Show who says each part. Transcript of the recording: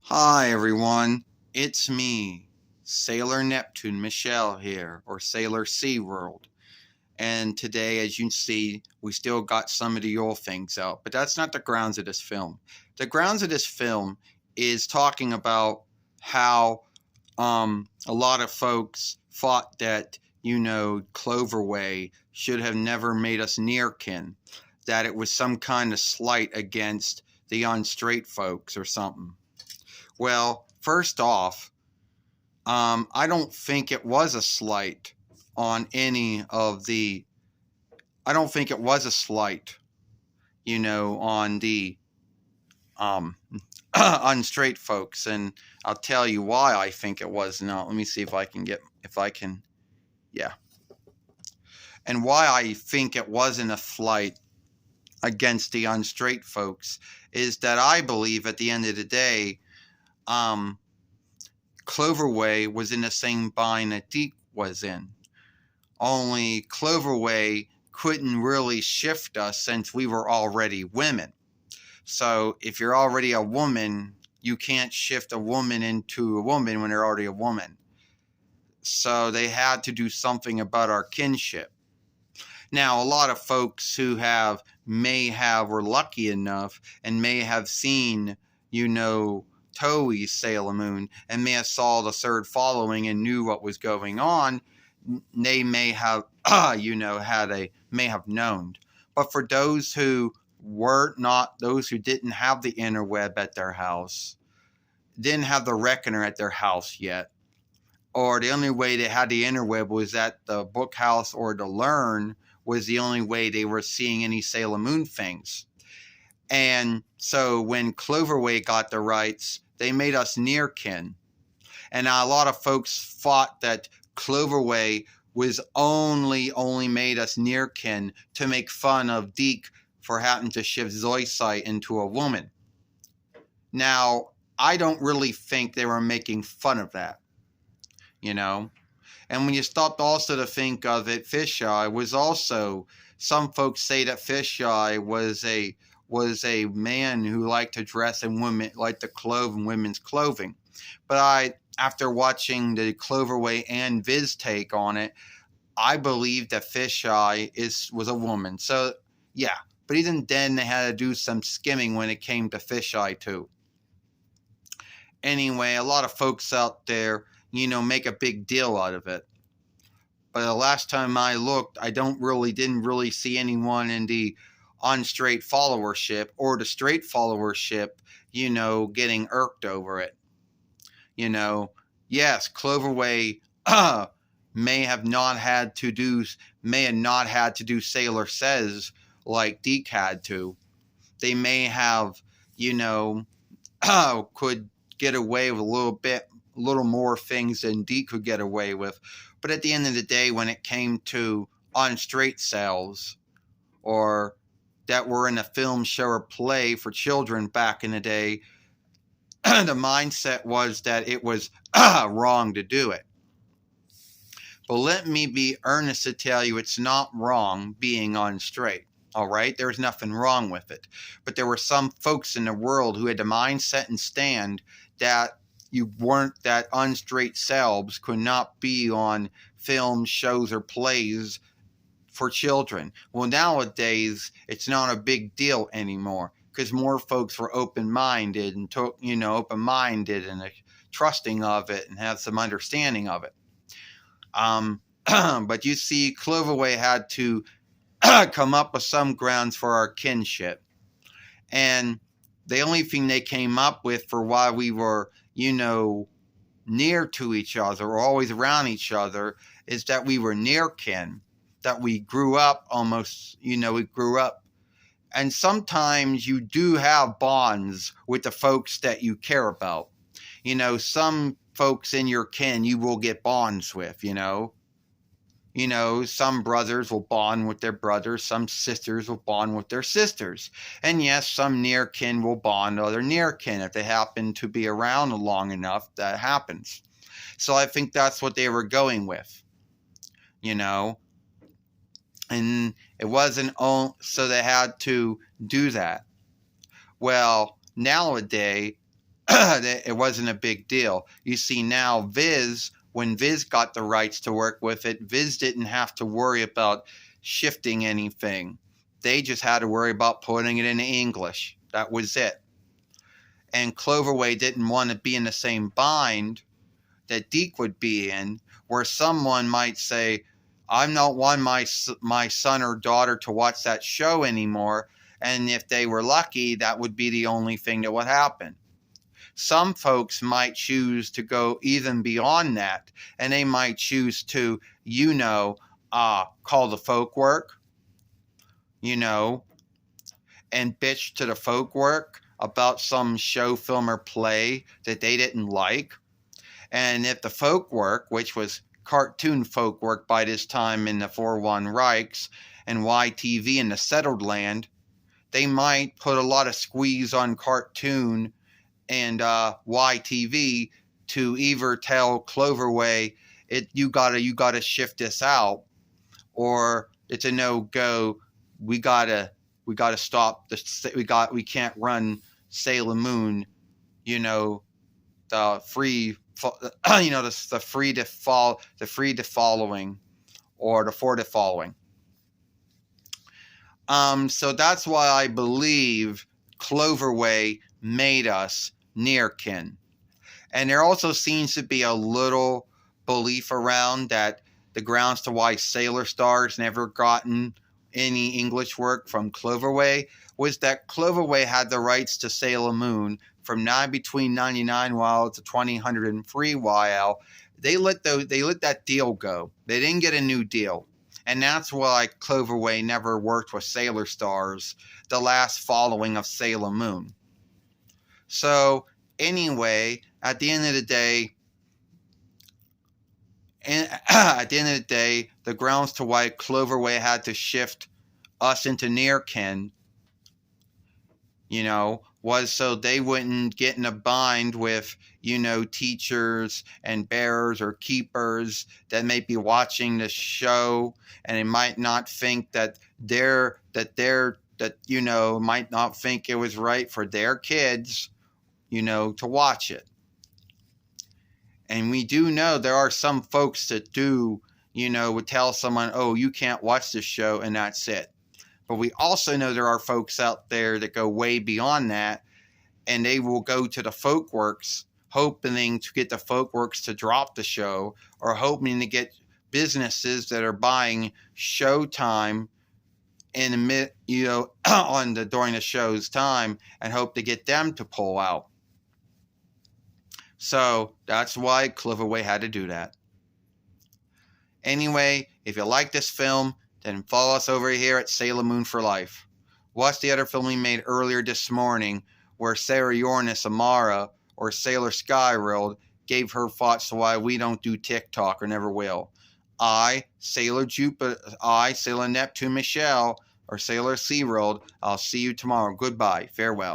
Speaker 1: Hi everyone, it's me, Sailor Neptune Michelle here, or Sailor SeaWorld. And today, as you can see, we still got some of the old things out, but that's not the grounds of this film. The grounds of this film is talking about how a lot of folks thought that, Cloverway should have never made us nearkin, that it was some kind of slight against the unstraight folks or something. Well, first off, I don't think it was a slight on any of the. I don't think it was a slight, on the um, unstraight folks, and I'll tell you why I think it was. Now, let me see if I can, yeah, and why I think it wasn't a slight against the unstraight folks is that I believe at the end of the day, um, Cloverway was in the same bind that Deke was in. Only Cloverway couldn't really shift us since we were already women. So if you're already a woman, you can't shift a woman into a woman when they're already a woman. So they had to do something about our kinship. Now, a lot of folks who were lucky enough and may have seen, Toei's Sailor Moon and may have saw the third following and knew what was going on, they may have, may have known. But for those who those who didn't have the interweb at their house, didn't have the reckoner at their house yet, or the only way they had the interweb was at the book house or to learn was the only way they were seeing any Sailor Moon things. And so when Cloverway got the rights, they made us nearkin. And a lot of folks thought that Cloverway was only made us nearkin to make fun of Deke for having to shift Zoisite into a woman. Now, I don't really think they were making fun of that, And when you stopped also to think of it, Fisheye was also, some folks say that Fisheye was a man who liked to dress in women, liked to clothe in women's clothing. But after watching the Cloverway and Viz take on it, I believe that Fisheye was a woman. So yeah, but even then they had to do some skimming when it came to Fisheye too. Anyway, a lot of folks out there, make a big deal out of it. But the last time I looked, didn't really see anyone in the unstraight followership or the straight followership, getting irked over it. Yes, Cloverway may have not had to do Sailor Says like Deke had to. They may have, could get away with a little more things than Deke could get away with. But at the end of the day, when it came to unstraight selves or that were in a film, show, or play for children back in the day, the mindset was that it was wrong to do it. But let me be earnest to tell you it's not wrong being unstraight. All right? There's nothing wrong with it. But there were some folks in the world who had the mindset and stand that that unstraight selves could not be on films, shows, or plays for children. Well, nowadays, it's not a big deal anymore because more folks were open-minded and trusting of it and have some understanding of it. But you see, Cloverway had to come up with some grounds for our kinship. And the only thing they came up with for why we were, near to each other or always around each other is that we were near kin, that we grew up almost, we grew up. And sometimes you do have bonds with the folks that you care about. Some folks in your kin you will get bonds with, some brothers will bond with their brothers, some sisters will bond with their sisters. And yes, some near kin will bond other near kin. If they happen to be around long enough, that happens. So I think that's what they were going with, And it wasn't so they had to do that. Well, nowadays, it wasn't a big deal. You see now Viz, when Viz got the rights to work with it, Viz didn't have to worry about shifting anything. They just had to worry about putting it into English. That was it. And Cloverway didn't want to be in the same bind that Deke would be in, where someone might say, "I don't want my son or daughter to watch that show anymore," and if they were lucky, that would be the only thing that would happen. Some folks might choose to go even beyond that, and they might choose to, call the folk work, you know, and bitch to the folk work about some show, film, or play that they didn't like. And if the folk work, which was cartoon folk work by this time in the 4-1 Reichs and YTV in the settled land, they might put a lot of squeeze on cartoon and YTV to either tell Cloverway you gotta shift this out, or it's a no go. We gotta stop we can't run Sailor Moon, the free the free to following or the for the following. So that's why I believe Cloverway made us Nearkin. And there also seems to be a little belief around that the grounds to why Sailor Stars never gotten any English work from Cloverway was that Cloverway had the rights to Sailor Moon from between 99 YL to 2003 YL. They let that deal go. They didn't get a new deal. And that's why Cloverway never worked with Sailor Stars, the last following of Sailor Moon. So anyway, at the end of the day, the grounds to why Cloverway had to shift us into Nearkin, was so they wouldn't get in a bind with, teachers and bearers or keepers that may be watching the show, and they might not think might not think it was right for their kids, to watch it. And we do know there are some folks that do, would tell someone, "Oh, you can't watch this show," and that's it. But we also know there are folks out there that go way beyond that, and they will go to the Folkworks hoping to get the Folkworks to drop the show, or hoping to get businesses that are buying showtime in the during the show's time, and hope to get them to pull out. So that's why Cloverway had to do that. Anyway, if you like this film, then follow us over here at Sailor Moon for Life. Watch the other film we made earlier this morning, where Sarah Uranus Amara, or Sailor Skyworld, gave her thoughts to why we don't do TikTok or never will. Sailor Neptune Michelle, or Sailor SeaWorld, I'll see you tomorrow. Goodbye. Farewell.